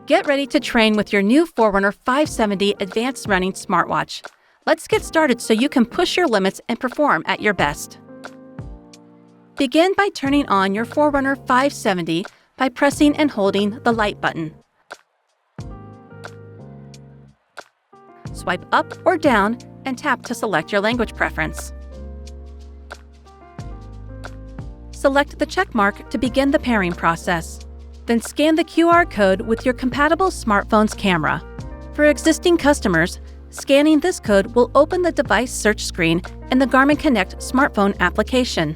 Get ready to train with your new Forerunner 570 Advanced Running Smartwatch. Let's get started so you can push your limits and perform at your best. Begin by turning on your Forerunner 570 by pressing and holding the light button. Swipe up or down and tap to select your language preference. Select the check mark to begin the pairing process. Then scan the QR code with your compatible smartphone's camera. For existing customers, scanning this code will open the device search screen in the Garmin Connect smartphone application.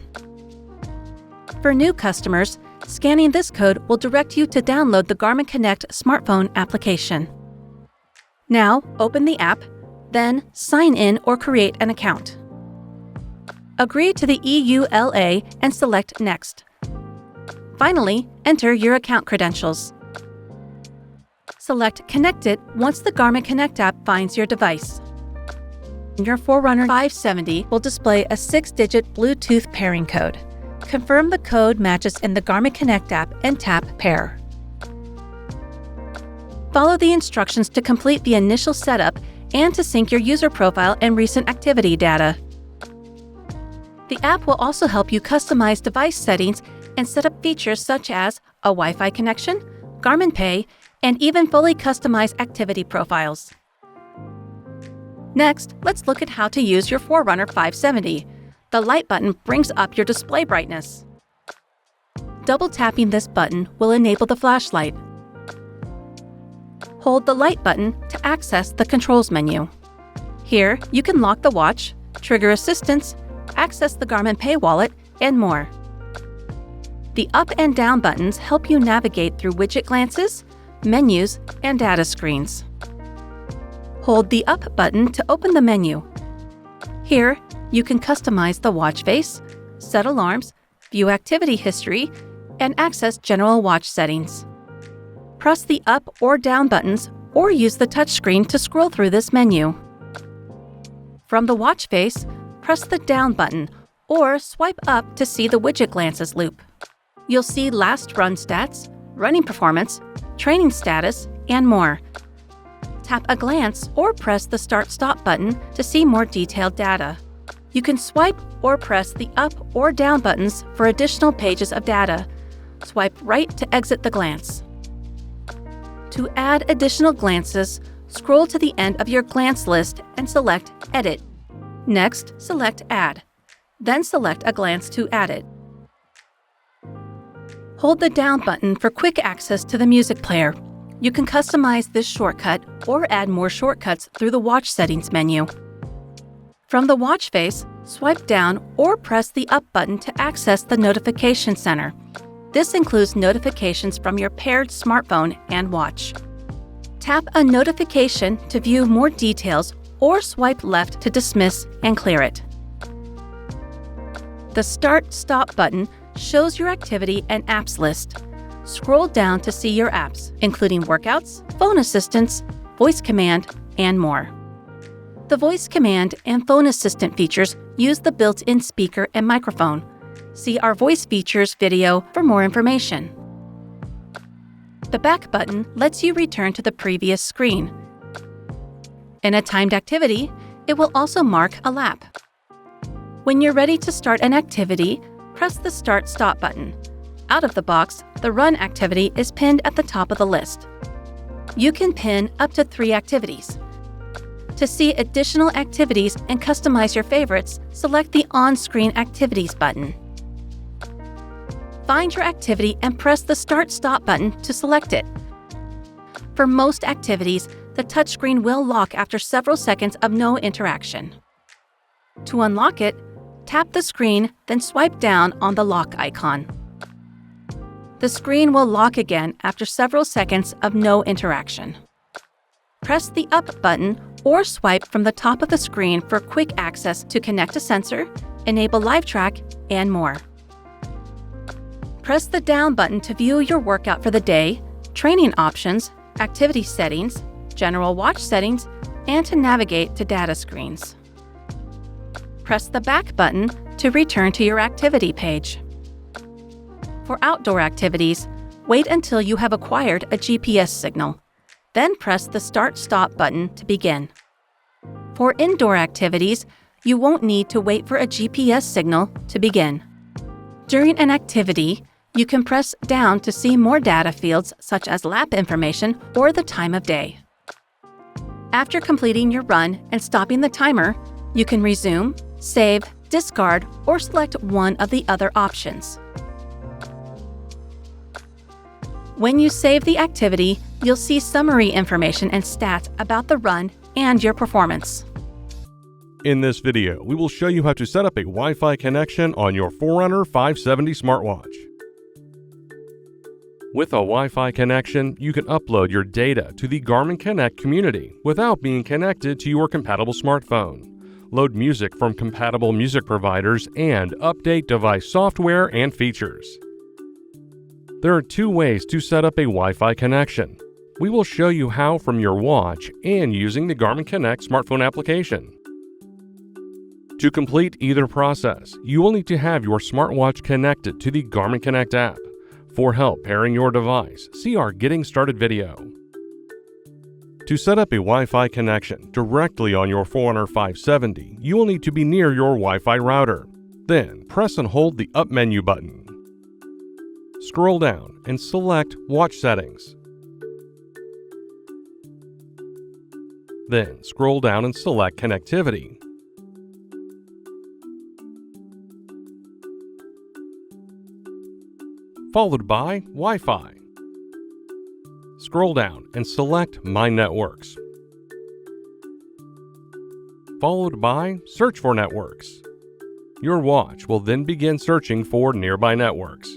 For new customers, scanning this code will direct you to download the Garmin Connect smartphone application. Now, open the app, then sign in or create an account. Agree to the EULA and select Next. Finally, enter your account credentials. Select Connected once the Garmin Connect app finds your device. Your Forerunner 570 will display a 6-digit Bluetooth pairing code. Confirm the code matches in the Garmin Connect app and tap Pair. Follow the instructions to complete the initial setup and to sync your user profile and recent activity data. The app will also help you customize device settings and set up features such as a Wi-Fi connection, Garmin Pay, and even fully customized activity profiles. Next, let's look at how to use your Forerunner 570. The light button brings up your display brightness. Double tapping this button will enable the flashlight. Hold the light button to access the controls menu. Here, you can lock the watch, trigger assistance, access the Garmin Pay wallet, and more. The up and down buttons help you navigate through widget glances, menus, and data screens. Hold the up button to open the menu. Here, you can customize the watch face, set alarms, view activity history, and access general watch settings. Press the up or down buttons or use the touchscreen to scroll through this menu. From the watch face, press the down button or swipe up to see the widget glances loop. You'll see last run stats, running performance, training status, and more. Tap a glance or press the Start/Stop button to see more detailed data. You can swipe or press the up or down buttons for additional pages of data. Swipe right to exit the glance. To add additional glances, scroll to the end of your glance list and select Edit. Next, select Add. Then select a glance to add it. Hold the down button for quick access to the music player. You can customize this shortcut or add more shortcuts through the watch settings menu. From the watch face, swipe down or press the up button to access the notification center. This includes notifications from your paired smartphone and watch. Tap a notification to view more details or swipe left to dismiss and clear it. The Start/Stop button shows your activity and apps list. Scroll down to see your apps, including workouts, phone assistants, voice command, and more. The voice command and phone assistant features use the built-in speaker and microphone. See our voice features video for more information. The back button lets you return to the previous screen. In a timed activity, it will also mark a lap. When you're ready to start an activity, press the Start/Stop button. Out of the box, the Run activity is pinned at the top of the list. You can pin up to 3 activities. To see additional activities and customize your favorites, select the On-Screen Activities button. Find your activity and press the Start/Stop button to select it. For most activities, the touchscreen will lock after several seconds of no interaction. To unlock it, tap the screen, then swipe down on the lock icon. The screen will lock again after several seconds of no interaction. Press the up button or swipe from the top of the screen for quick access to connect a sensor, enable LiveTrack, and more. Press the down button to view your workout for the day, training options, activity settings, general watch settings, and to navigate to data screens. Press the back button to return to your activity page. For outdoor activities, Wait until you have acquired a GPS signal. Then press the Start/Stop button to begin. For indoor activities, you won't need to wait for a GPS signal to begin. During an activity, you can press down to see more data fields such as lap information or the time of day. After completing your run and stopping the timer, you can resume, save, discard, or select one of the other options. When you save the activity, you'll see summary information and stats about the run and your performance. In this video, we will show you how to set up a Wi-Fi connection on your Forerunner 570 smartwatch. With a Wi-Fi connection, you can upload your data to the Garmin Connect community without being connected to your compatible smartphone, load music from compatible music providers, and update device software and features. There are two ways to set up a Wi-Fi connection. We will show you how from your watch and using the Garmin Connect smartphone application. To complete either process, you will need to have your smartwatch connected to the Garmin Connect app. For help pairing your device, see our Getting Started video. To set up a Wi-Fi connection directly on your Forerunner 570, you will need to be near your Wi-Fi router. Then, press and hold the Up menu button. Scroll down and select Watch Settings. Then, scroll down and select Connectivity. Followed by Wi-Fi. Scroll down and select My Networks. Followed by Search for Networks. Your watch will then begin searching for nearby networks.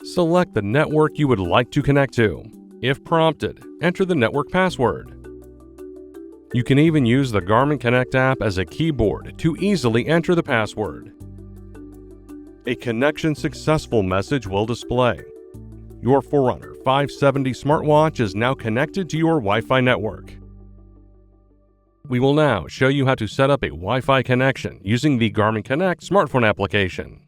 Select the network you would like to connect to. If prompted, enter the network password. You can even use the Garmin Connect app as a keyboard to easily enter the password. A connection successful message will display. Your Forerunner 570 smartwatch is now connected to your Wi-Fi network. We will now show you how to set up a Wi-Fi connection using the Garmin Connect smartphone application.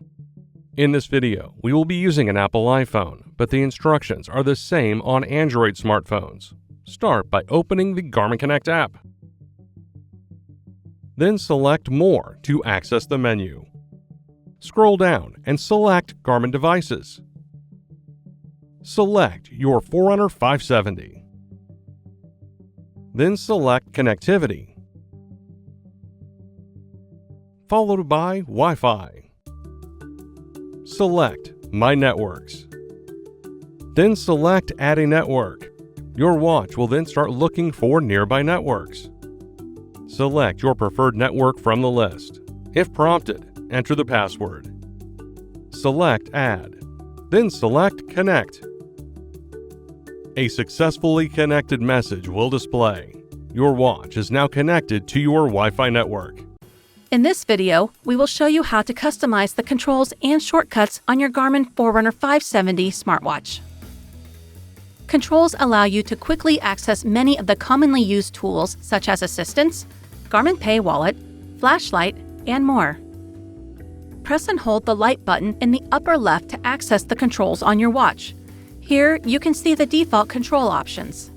In this video, we will be using an Apple iPhone, but the instructions are the same on Android smartphones. Start by opening the Garmin Connect app. Then select More to access the menu. Scroll down and select Garmin Devices. Select your Forerunner 570. Then select Connectivity, followed by Wi-Fi. Select My Networks. Then select Add a Network. Your watch will then start looking for nearby networks. Select your preferred network from the list. If prompted, enter the password. Select Add. Then select Connect. A successfully connected message will display. Your watch is now connected to your Wi-Fi network. In this video, we will show you how to customize the controls and shortcuts on your Garmin Forerunner 570 smartwatch. Controls allow you to quickly access many of the commonly used tools such as Assistance, Garmin Pay Wallet, Flashlight, and more. Press and hold the light button in the upper left to access the controls on your watch. Here, you can see the default control options.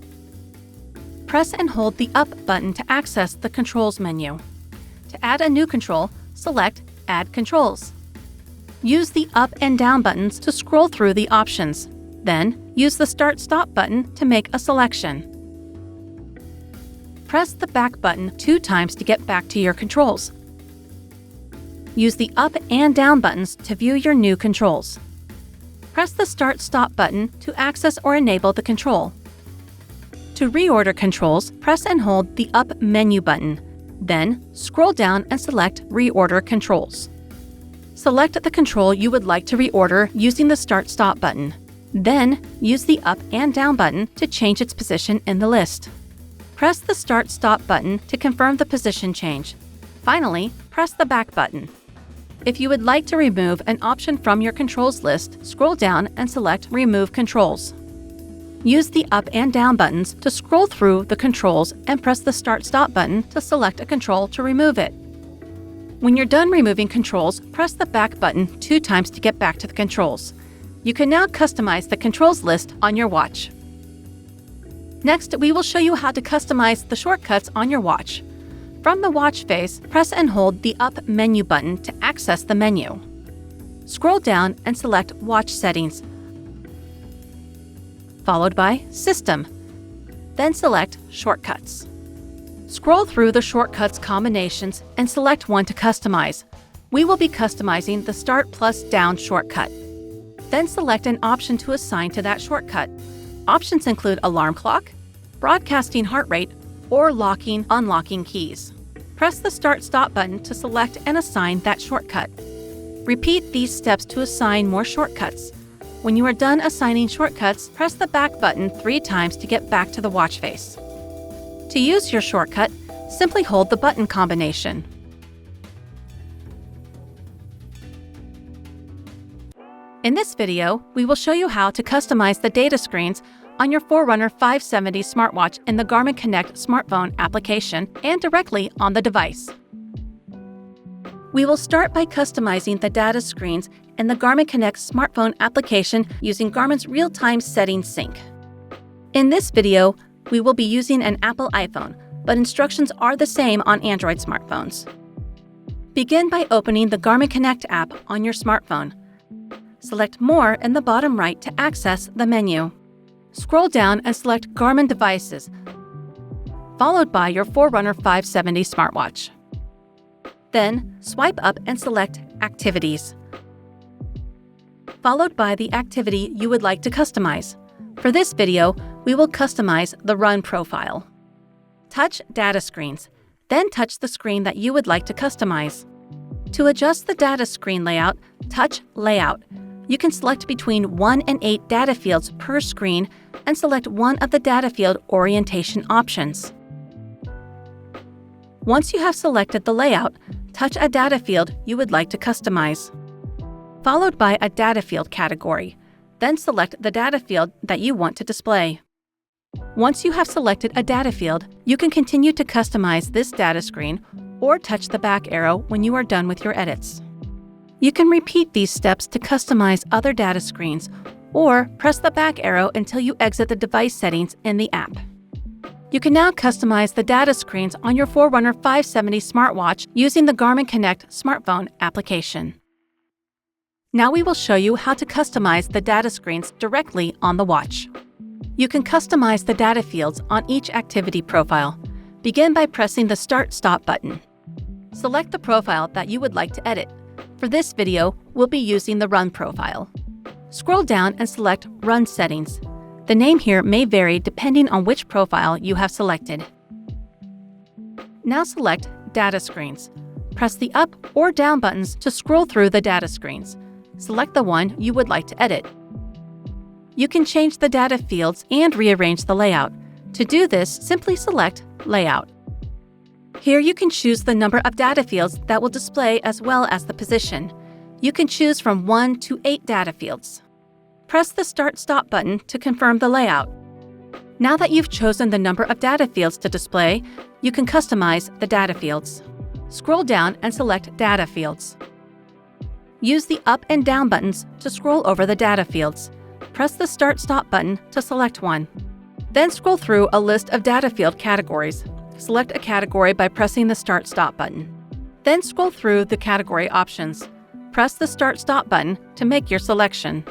Press and hold the Up button to access the Controls menu. To add a new control, select Add Controls. Use the Up and Down buttons to scroll through the options. Then, use the Start/Stop button to make a selection. Press the Back button 2 times to get back to your controls. Use the Up and Down buttons to view your new controls. Press the Start/Stop button to access or enable the control. To reorder controls, press and hold the Up menu button. Then, scroll down and select Reorder Controls. Select the control you would like to reorder using the Start/Stop button. Then, use the Up and Down button to change its position in the list. Press the Start/Stop button to confirm the position change. Finally, press the Back button. If you would like to remove an option from your controls list, scroll down and select Remove Controls. Use the Up and Down buttons to scroll through the controls and press the Start/Stop button to select a control to remove it. When you're done removing controls, press the Back button 2 times to get back to the controls. You can now customize the controls list on your watch. Next, we will show you how to customize the shortcuts on your watch. From the watch face, press and hold the up menu button to access the menu. Scroll down and select Watch Settings, followed by System. Then select Shortcuts. Scroll through the shortcuts combinations and select one to customize. We will be customizing the Start plus Down shortcut. Then select an option to assign to that shortcut. Options include alarm clock, broadcasting heart rate, or locking, unlocking keys. Press the Start/Stop button to select and assign that shortcut. Repeat these steps to assign more shortcuts. When you are done assigning shortcuts, press the back button 3 times to get back to the watch face. To use your shortcut, simply hold the button combination. In this video, we will show you how to customize the data screens on your Forerunner 570 smartwatch in the Garmin Connect smartphone application and directly on the device. We will start by customizing the data screens in the Garmin Connect smartphone application using Garmin's real-time settings sync. In this video, we will be using an Apple iPhone, but instructions are the same on Android smartphones. Begin by opening the Garmin Connect app on your smartphone. Select More in the bottom right to access the menu. Scroll down and select Garmin Devices, followed by your Forerunner 570 smartwatch. Then, swipe up and select Activities, followed by the activity you would like to customize. For this video, we will customize the Run profile. Touch Data Screens, then touch the screen that you would like to customize. To adjust the data screen layout, touch Layout. You can select between 1 and 8 data fields per screen and select one of the data field orientation options. Once you have selected the layout, touch a data field you would like to customize, followed by a data field category. Then select the data field that you want to display. Once you have selected a data field, you can continue to customize this data screen or touch the back arrow when you are done with your edits. You can repeat these steps to customize other data screens, or press the back arrow until you exit the device settings in the app. You can now customize the data screens on your Forerunner 570 smartwatch using the Garmin Connect smartphone application. Now we will show you how to customize the data screens directly on the watch. You can customize the data fields on each activity profile. Begin by pressing the Start/Stop button. Select the profile that you would like to edit. For this video, we'll be using the Run profile. Scroll down and select Run Settings. The name here may vary depending on which profile you have selected. Now select Data Screens. Press the up or down buttons to scroll through the data screens. Select the one you would like to edit. You can change the data fields and rearrange the layout. To do this, simply select Layout. Here you can choose the number of data fields that will display as well as the position. You can choose from 1 to 8 data fields. Press the Start/Stop button to confirm the layout. Now that you've chosen the number of data fields to display, you can customize the data fields. Scroll down and select Data Fields. Use the up and down buttons to scroll over the data fields. Press the Start/Stop button to select one. Then scroll through a list of data field categories. Select a category by pressing the Start/Stop button. Then scroll through the category options. Press the Start/Stop button to make your selection.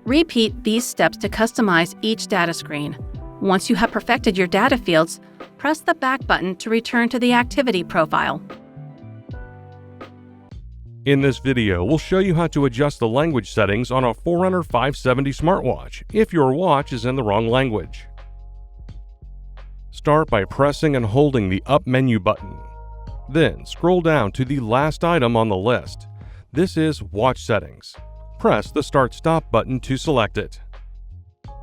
Repeat these steps to customize each data screen. Once you have perfected your data fields, press the back button to return to the activity profile. In this video, we'll show you how to adjust the language settings on a Forerunner 570 smartwatch if your watch is in the wrong language. Start by pressing and holding the up menu button. Then scroll down to the last item on the list. This is Watch Settings. Press the Start/Stop button to select it.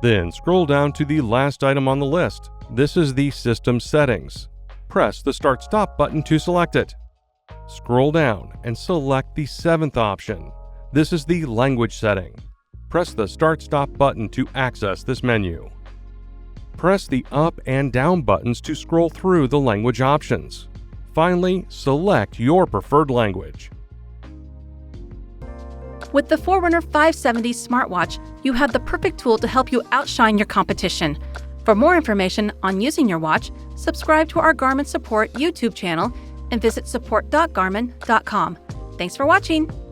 Then scroll down to the last item on the list. This is the System Settings. Press the Start/Stop button to select it. Scroll down and select the 7th option. This is the Language setting. Press the Start/Stop button to access this menu. Press the up and down buttons to scroll through the language options. Finally, select your preferred language. With the Forerunner 570 smartwatch, you have the perfect tool to help you outshine your competition. For more information on using your watch, subscribe to our Garmin Support YouTube channel and visit support.garmin.com. Thanks for watching!